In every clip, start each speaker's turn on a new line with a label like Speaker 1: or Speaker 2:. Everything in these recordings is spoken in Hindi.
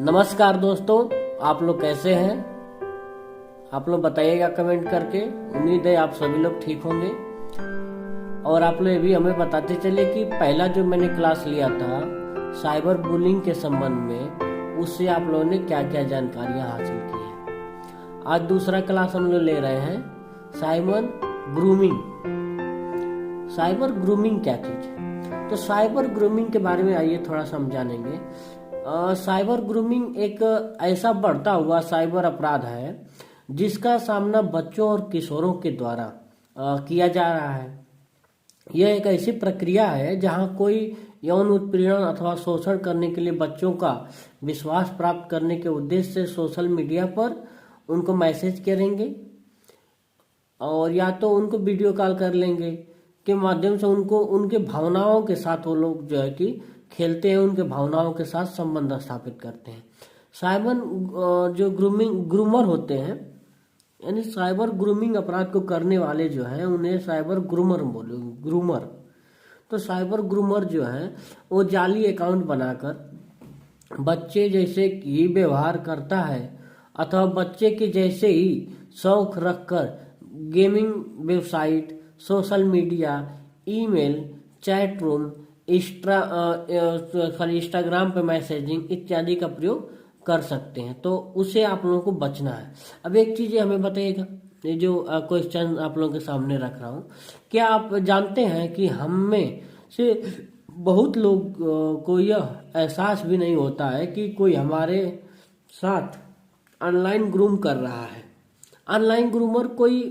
Speaker 1: नमस्कार दोस्तों, आप लोग कैसे हैं? आप लोग बताइएगा कमेंट करके। उम्मीद है आप सभी लोग ठीक होंगे। और आप लोग भी हमें बताते चले कि पहला जो मैंने क्लास लिया था साइबर बुलिंग के संबंध में, उससे आप लोगों ने क्या क्या जानकारियां हासिल की है। आज दूसरा क्लास हम लोग ले रहे हैं साइबर ग्रूमिंग। साइबर ग्रूमिंग क्या चीज है? तो साइबर ग्रूमिंग के बारे में आइए थोड़ा समझानेंगे। साइबर ग्रूमिंग एक ऐसा बढ़ता हुआ साइबर अपराध है जिसका सामना बच्चों और किशोरों के द्वारा किया जा रहा है। यह एक ऐसी प्रक्रिया है जहां कोई यौन उत्पीड़न अथवा शोषण करने के लिए बच्चों का विश्वास प्राप्त करने के उद्देश्य से सोशल मीडिया पर उनको मैसेज करेंगे और या तो उनको वीडियो कॉल कर लेंगे के माध्यम से उनको उनके भावनाओं के साथ वो लोग जो है कि खेलते हैं, उनके भावनाओं के साथ संबंध स्थापित करते हैं। साइबर जो ग्रूमर होते हैं, यानी साइबर ग्रूमिंग अपराध को करने वाले जो है उन्हें साइबर ग्रूमर। तो साइबर ग्रूमर जो है वो जाली अकाउंट बनाकर बच्चे जैसे ही व्यवहार करता है अथवा बच्चे के जैसे ही शौक रखकर gaming website, social media, email, chat room, Instagram पे मैसेजिंग इत्यादि का प्रयोग कर सकते हैं। तो उसे आप लोगों को बचना है। अब एक चीज हमें बताइएगा, ये जो क्वेश्चन आप लोगों के सामने रख रहा हूँ, क्या आप जानते हैं कि हम में से बहुत लोग को यह एहसास भी नहीं होता है कि कोई हमारे साथ ऑनलाइन ग्रूम कर रहा है। ऑनलाइन ग्रूमर कोई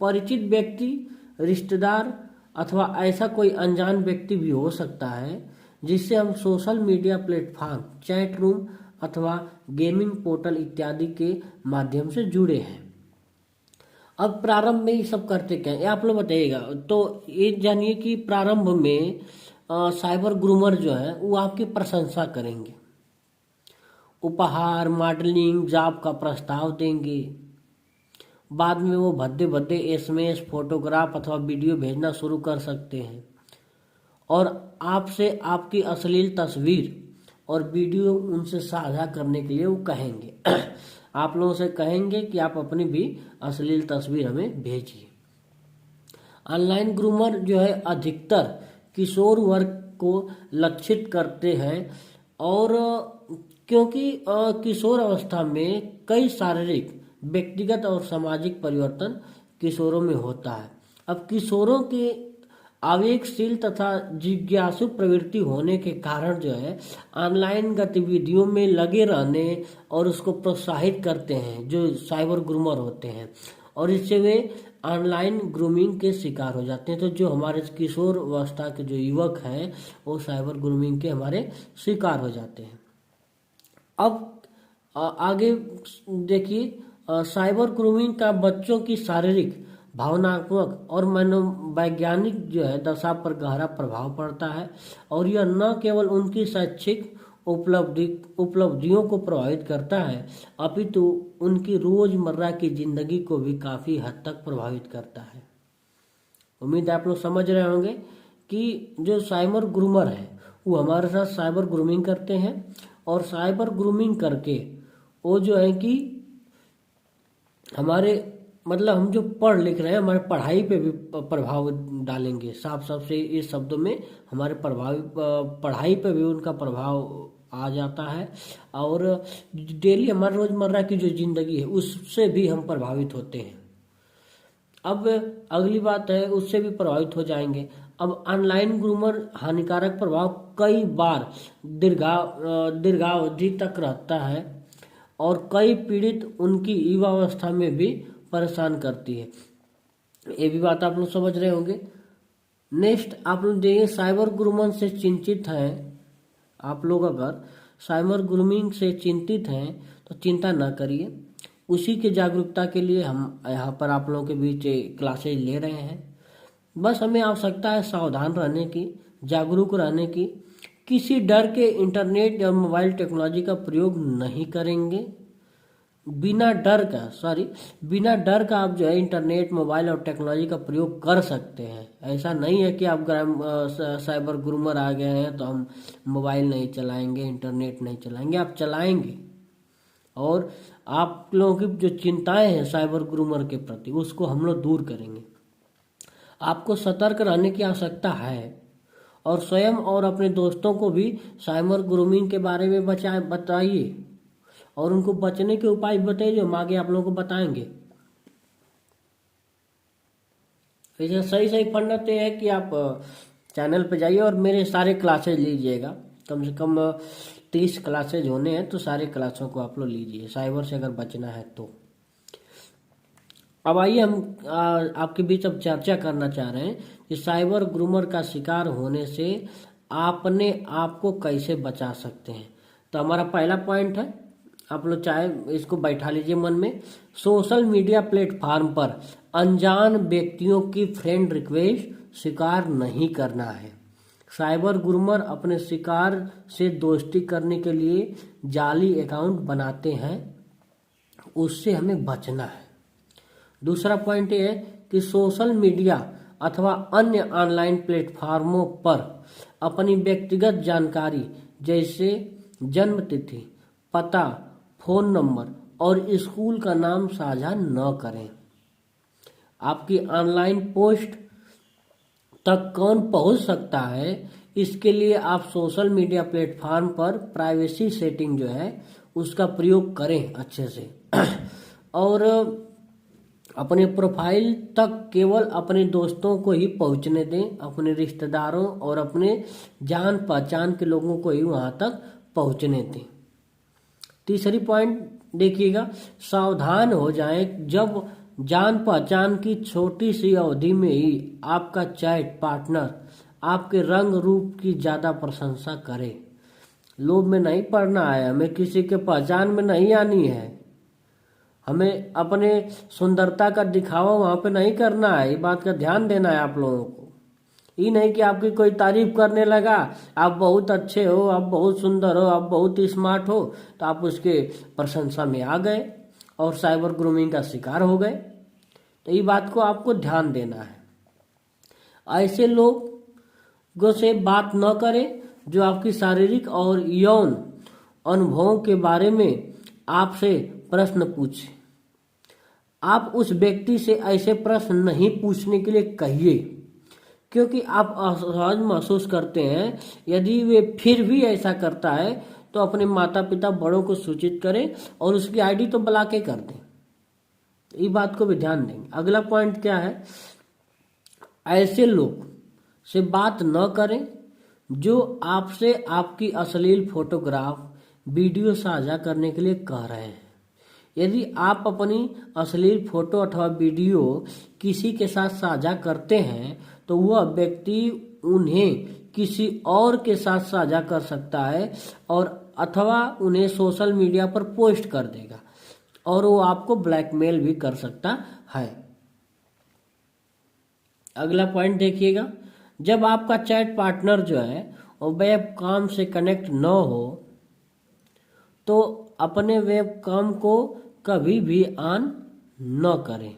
Speaker 1: परिचित व्यक्ति, रिश्तेदार अथवा ऐसा कोई अनजान व्यक्ति भी हो सकता है जिससे हम social media platform, chat room अथवा गेमिंग पोर्टल इत्यादि के माध्यम से जुड़े हैं। अब प्रारंभ में ये सब करते क्या है, आप लोग बताइएगा। तो ये जानिए कि प्रारंभ में साइबर ग्रूमर जो है वो आपकी प्रशंसा करेंगे, उपहार, मॉडलिंग, जॉब का प्रस्ताव देंगे। बाद में वो भद्दे भद्दे एसएमएस, फोटोग्राफ अथवा वीडियो भेजना शुरू कर सकते हैं और आपसे आपकी अश्लील तस्वीर और वीडियो उनसे साझा करने के लिए वो कहेंगे। आप लोगों से कहेंगे कि आप अपनी भी अश्लील तस्वीर हमें भेजिए। ऑनलाइन ग्रूमर जो है अधिकतर किशोर वर्ग को लक्षित करते हैं और क्योंकि किशोर अवस्था में कई शारीरिक, व्यक्तिगत और सामाजिक परिवर्तन किशोरों में होता है। अब किशोरों के आवेगशील तथा जिज्ञासु प्रवृत्ति होने के कारण जो है ऑनलाइन गतिविधियों में लगे रहने और उसको प्रोत्साहित करते हैं जो साइबर ग्रूमर होते हैं, और इससे वे ऑनलाइन ग्रूमिंग के शिकार हो जाते हैं। तो जो हमारे किशोर अवस्था के जो युवक हैं वो साइबर ग्रूमिंग के हमारे शिकार हो जाते हैं। अब आगे देखिए, साइबर ग्रूमिंग का बच्चों की शारीरिक, भावनात्मक और मनोवैज्ञानिक जो है दशा पर गहरा प्रभाव पड़ता है और यह न केवल उनकी शैक्षिक उपलब्धियों को प्रभावित करता है अपितु उनकी रोजमर्रा की जिंदगी को भी काफी हद तक प्रभावित करता है। उम्मीद है आप लोग समझ रहे होंगे कि जो साइबर ग्रूमर है वो हमारे साथ साइबर ग्रूमिंग करते हैं और साइबर ग्रूमिंग करके वो जो है कि हमारे मतलब हम जो पढ़ लिख रहे हैं हमारे पढ़ाई पे भी प्रभाव डालेंगे। साफ साफ से इस शब्दों में हमारे पढ़ाई पे भी उनका प्रभाव आ जाता है और डेली हमारे रोजमर्रा की जो जिंदगी है उससे भी हम प्रभावित होते हैं। अब अगली बात है, उससे भी प्रभावित हो जाएंगे। अब ऑनलाइन ग्रूमर हानिकारक प्रभाव कई बार दीर्घावधि तक रहता है और कई पीड़ित उनकी युवावस्था में भी परेशान करती है। ये भी बात आप लोग समझ रहे होंगे। नेक्स्ट आप लोग देखिए, साइबर ग्रूमिंग से चिंतित हैं आप लोग। अगर साइबर ग्रूमिंग से चिंतित हैं तो चिंता न करिए, उसी के जागरूकता के लिए हम यहाँ पर आप लोगों के बीच क्लासेज ले रहे हैं। बस हमें आवश्यकता है सावधान रहने की, जागरूक रहने की। किसी डर के इंटरनेट या मोबाइल टेक्नोलॉजी का प्रयोग नहीं करेंगे। बिना डर का आप जो है इंटरनेट, मोबाइल और टेक्नोलॉजी का प्रयोग कर सकते हैं। ऐसा नहीं है कि आप साइबर ग्रूमर आ गए हैं तो हम मोबाइल नहीं चलाएंगे, इंटरनेट नहीं चलाएंगे, आप चलाएंगे। और आप लोगों की जो चिंताएं हैं साइबर ग्रूमर के प्रति, उसको हम लोग दूर करेंगे। आपको सतर्क रहने की आवश्यकता है और स्वयं और अपने दोस्तों को भी साइबर ग्रूमिंग के बारे में बताइए और उनको बचने के उपाय बताइए, जो हम आगे आप लोगों को बताएंगे। वैसे सही पढ़ना तो है कि आप चैनल पे जाइए और मेरे सारे क्लासेज लीजिएगा। कम से कम 30 क्लासेज होने हैं, तो सारे क्लासों को आप लोग लीजिए साइबर से अगर बचना है तो। अब आइए हम आपके बीच अब चर्चा करना चाह रहे हैं कि साइबर ग्रूमर का शिकार होने से आपने आपको कैसे बचा सकते हैं। तो हमारा पहला पॉइंट है, आप लोग चाहे इसको बैठा लीजिए मन में, सोशल मीडिया प्लेटफॉर्म पर अनजान व्यक्तियों की फ्रेंड रिक्वेस्ट स्वीकार नहीं करना है। साइबर ग्रूमर अपने शिकार से दोस्ती करने के लिए जाली अकाउंट बनाते हैं, उससे हमें बचना है। दूसरा पॉइंट ये है कि सोशल मीडिया अथवा अन्य ऑनलाइन प्लेटफॉर्मों पर अपनी व्यक्तिगत जानकारी जैसे जन्म तिथि, पता, फोन नंबर और स्कूल का नाम साझा न करें। आपकी ऑनलाइन पोस्ट तक कौन पहुंच सकता है, इसके लिए आप सोशल मीडिया प्लेटफॉर्म पर प्राइवेसी सेटिंग जो है उसका प्रयोग करें अच्छे से और अपने प्रोफाइल तक केवल अपने दोस्तों को ही पहुंचने दें, अपने रिश्तेदारों और अपने जान पहचान के लोगों को ही वहां तक पहुंचने दें। तीसरी पॉइंट देखिएगा, सावधान हो जाएं जब जान पहचान की छोटी सी अवधि में ही आपका चैट पार्टनर आपके रंग रूप की ज्यादा प्रशंसा करे। लोभ में नहीं पड़ना है, हमें किसी के पहचान में नहीं आनी है, हमें अपने सुंदरता का दिखावा वहां पे नहीं करना है। ये बात का ध्यान देना है आप लोगों को। ये नहीं कि आपकी कोई तारीफ करने लगा, आप बहुत अच्छे हो, आप बहुत सुंदर हो, आप बहुत स्मार्ट हो, तो आप उसके प्रशंसा में आ गए और साइबर ग्रूमिंग का शिकार हो गए। तो ये बात को आपको ध्यान देना है। ऐसे लोगों से बात न करें जो आपकी शारीरिक और यौन अनुभवों के बारे में आपसे प्रश्न पूछे। आप उस व्यक्ति से ऐसे प्रश्न नहीं पूछने के लिए कहिए, क्योंकि आप असहज महसूस करते हैं। यदि वे फिर भी ऐसा करता है तो अपने माता पिता बड़ों को सूचित करें और उसकी आईडी तो ब्लॉक कर दें। ये बात को भी ध्यान देंगे। अगला पॉइंट क्या है, ऐसे लोग से बात न करें जो आपसे आपकी अश्लील फोटोग्राफ, वीडियो साझा करने के लिए कह रहे हैं। यदि आप अपनी अश्लील फोटो अथवा वीडियो किसी के साथ साझा करते हैं तो वह व्यक्ति उन्हें किसी और के साथ साझा कर सकता है और अथवा उन्हें सोशल मीडिया पर पोस्ट कर देगा और वो आपको ब्लैकमेल भी कर सकता है। अगला पॉइंट देखिएगा, जब आपका चैट पार्टनर जो है वो वेब काम से कनेक्ट न हो तो अपने वेब काम को कभी भी ऑन न करें।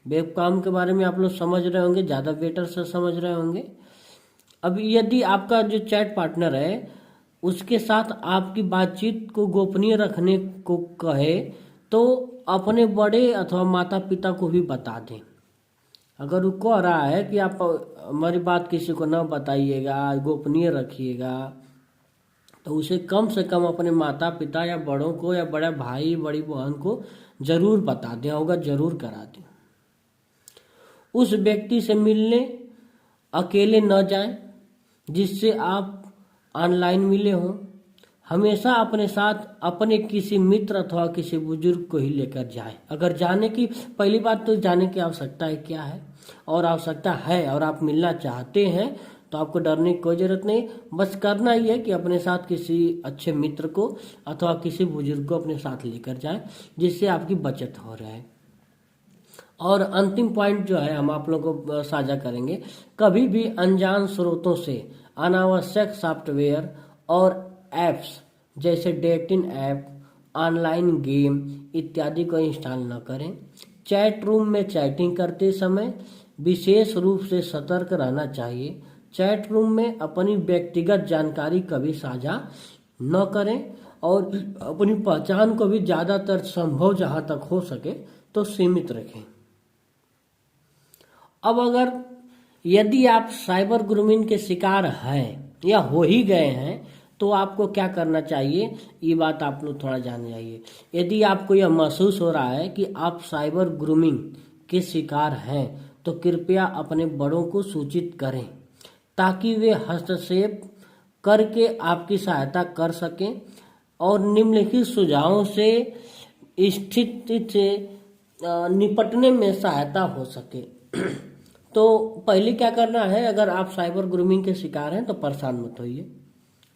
Speaker 1: वेब काम के बारे में आप लोग समझ रहे होंगे, ज़्यादा बेटर से समझ रहे होंगे। अब यदि आपका जो चैट पार्टनर है उसके साथ आपकी बातचीत को गोपनीय रखने को कहे तो अपने बड़े अथवा माता पिता को भी बता दें। अगर वो कह रहा है कि आप हमारी बात किसी को न बताइएगा, गोपनीय रखिएगा, तो उसे कम से कम अपने माता पिता या बड़ों को या बड़ा भाई बड़ी बहन को जरूर बता दें, होगा जरूर करा दें। उस व्यक्ति से मिलने अकेले न जाएं जिससे आप ऑनलाइन मिले हों। हमेशा अपने साथ अपने किसी मित्र अथवा किसी बुजुर्ग को ही लेकर जाएं। अगर जाने की पहली बात तो जाने की आवश्यकता है क्या है, और आवश्यकता है और आप मिलना चाहते हैं तो आपको डरने की कोई जरूरत नहीं। बस करना ही है कि अपने साथ किसी अच्छे मित्र को अथवा किसी बुजुर्ग को अपने साथ लेकर जाएं जिससे आपकी बचत हो रहा है। और अंतिम पॉइंट जो है हम आप लोगों को साझा करेंगे, कभी भी अनजान स्रोतों से अनावश्यक सॉफ्टवेयर और ऐप्स जैसे डेटिंग ऐप ऑनलाइन गेम इत्यादि को इंस्टॉल न करें। चैट रूम में चैटिंग करते समय विशेष रूप से सतर्क रहना चाहिए। चैट रूम में अपनी व्यक्तिगत जानकारी कभी साझा न करें और अपनी पहचान को भी ज़्यादातर संभव जहाँ तक हो सके तो सीमित रखें। अब अगर यदि आप साइबर ग्रूमिंग के शिकार हैं या हो ही गए हैं तो आपको क्या करना चाहिए, ये बात आप लोग थोड़ा जान जाइए। यदि आपको यह महसूस हो रहा है कि आप साइबर ग्रूमिंग के शिकार हैं तो कृपया अपने बड़ों को सूचित करें ताकि वे हस्तक्षेप करके आपकी सहायता कर सकें और निम्नलिखित सुझावों से स्थिति से निपटने में सहायता हो सके। तो पहले क्या करना है, अगर आप साइबर ग्रूमिंग के शिकार हैं तो परेशान मत होइए,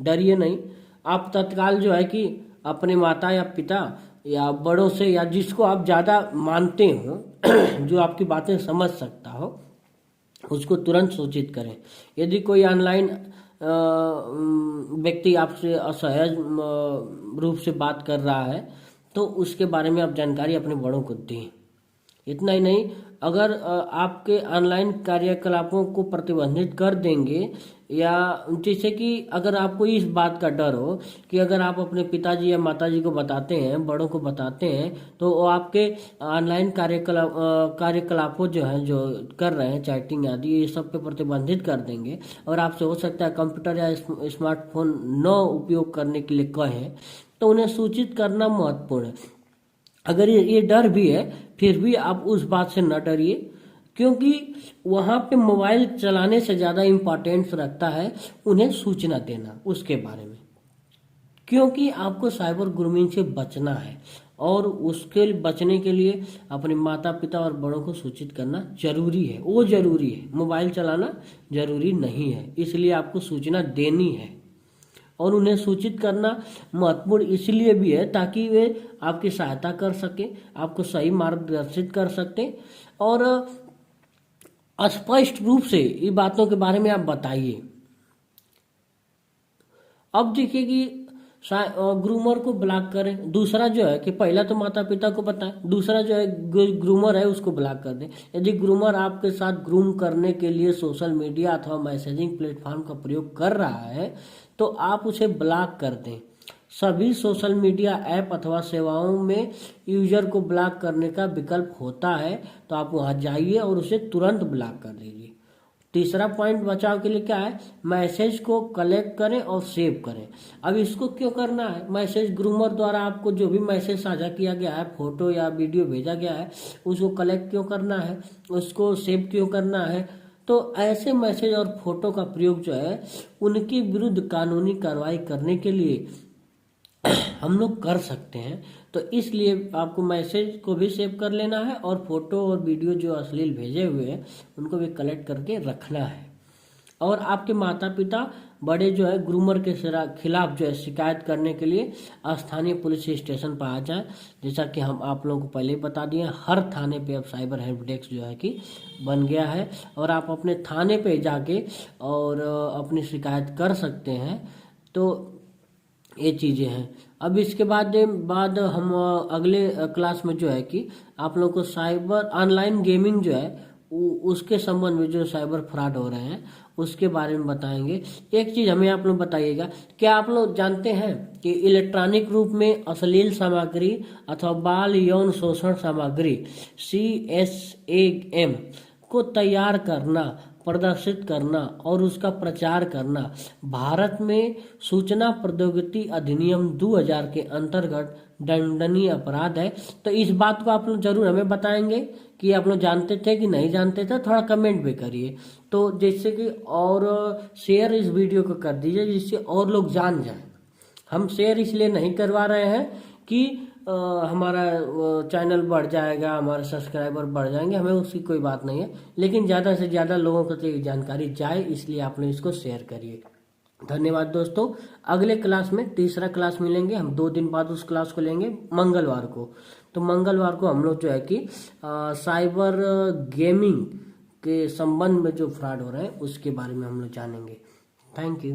Speaker 1: डरिए नहीं। आप तत्काल जो है कि अपने माता या पिता या बड़ों से या जिसको आप ज़्यादा मानते हो जो आपकी बातें समझ सकता हो उसको तुरंत सूचित करें। यदि कोई ऑनलाइन व्यक्ति आपसे असहज रूप से बात कर रहा है तो उसके बारे में आप जानकारी अपने बड़ों को दें। इतना ही नहीं, अगर आपके ऑनलाइन कार्यकलापों को प्रतिबंधित कर देंगे या जैसे कि अगर आपको इस बात का डर हो कि अगर आप अपने पिताजी या माताजी को बताते हैं, बड़ों को बताते हैं, तो वो आपके ऑनलाइन कार्यकलापों जो हैं जो कर रहे हैं चैटिंग आदि ये सब पे प्रतिबंधित कर देंगे और आपसे हो सकता है कंप्यूटर या स्मार्टफोन न उपयोग करने के लिए कहें, तो उन्हें सूचित करना महत्वपूर्ण है। अगर ये डर भी है फिर भी आप उस बात से न डरिए, क्योंकि वहाँ पे मोबाइल चलाने से ज़्यादा इम्पोर्टेंस रखता है उन्हें सूचना देना उसके बारे में, क्योंकि आपको साइबर ग्रूमिंग से बचना है और उसके बचने के लिए अपने माता पिता और बड़ों को सूचित करना जरूरी है। वो जरूरी है, मोबाइल चलाना जरूरी नहीं है, इसलिए आपको सूचना देनी है और उन्हें सूचित करना महत्वपूर्ण इसलिए भी है ताकि वे आपकी सहायता कर सके, आपको सही मार्गदर्शित कर सकते और स्पष्ट रूप से इन बातों के बारे में आप बताइए। अब देखिए कि ग्रूमर को ब्लॉक करें। दूसरा जो है कि पहला तो माता पिता को बताएं, दूसरा जो है ग्रूमर है उसको ब्लॉक कर दें। यदि ग्रूमर आपके साथ ग्रूम करने के लिए सोशल मीडिया अथवा मैसेजिंग प्लेटफॉर्म का प्रयोग कर रहा है तो आप उसे ब्लॉक कर दें। सभी सोशल मीडिया ऐप अथवा सेवाओं में यूजर को ब्लॉक करने का विकल्प होता है, तो आप वहां जाइए और उसे तुरंत ब्लॉक कर दीजिए। तीसरा पॉइंट बचाव के लिए क्या है, मैसेज को कलेक्ट करें और सेव करें। अब इसको क्यों करना है, मैसेज ग्रूमर द्वारा आपको जो भी मैसेज साझा किया गया है, फोटो या वीडियो भेजा गया है, उसको कलेक्ट क्यों करना है, उसको सेव क्यों करना है। तो ऐसे मैसेज और फोटो का प्रयोग जो है उनके विरुद्ध कानूनी कार्रवाई करने के लिए हम लोग कर सकते हैं। तो इसलिए आपको मैसेज को भी सेव कर लेना है और फोटो और वीडियो जो अश्लील भेजे हुए हैं उनको भी कलेक्ट करके रखना है। और आपके माता पिता बड़े जो है ग्रूमर के खिलाफ जो है शिकायत करने के लिए स्थानीय पुलिस स्टेशन पर आ जाए। जैसा कि हम आप लोगों को पहले ही बता दिए, हर थाने पे अब साइबर हेल्प डेस्क जो है कि बन गया है और आप अपने थाने पे जाके और अपनी शिकायत कर सकते हैं। तो ये चीज़ें हैं। अब इसके बाद हम अगले क्लास में जो है कि आप लोगों को साइबर ऑनलाइन गेमिंग जो है उसके संबंध में जो साइबर फ्रॉड हो रहे हैं उसके बारे में बताएंगे। एक चीज़ हमें आप लोग बताइएगा, क्या आप लोग जानते हैं कि इलेक्ट्रॉनिक रूप में अश्लील सामग्री अथवा बाल यौन शोषण सामग्री CSAM को तैयार करना, प्रदर्शित करना और उसका प्रचार करना भारत में सूचना प्रौद्योगिकी अधिनियम 2000 के अंतर्गत दंडनीय अपराध है। तो इस बात को आप लोग जरूर हमें बताएंगे कि आप लोग जानते थे कि नहीं जानते थे, थोड़ा कमेंट भी करिए। तो जैसे कि और शेयर इस वीडियो को कर दीजिए जिससे और लोग जान जाएं। हम शेयर इसलिए नहीं करवा रहे हैं कि हमारा चैनल बढ़ जाएगा, हमारे सब्सक्राइबर बढ़ जाएंगे, हमें उसकी कोई बात नहीं है, लेकिन ज़्यादा से ज़्यादा लोगों को तो जानकारी जाए इसलिए आप लोग इसको शेयर करिए। धन्यवाद दोस्तों। अगले क्लास में तीसरा क्लास मिलेंगे, हम 2 दिन बाद उस क्लास को लेंगे मंगलवार को। तो मंगलवार को हम लोग जो है कि साइबर गेमिंग के संबंध में जो फ्रॉड हो रहे हैं उसके बारे में हम लोग जानेंगे। Thank you.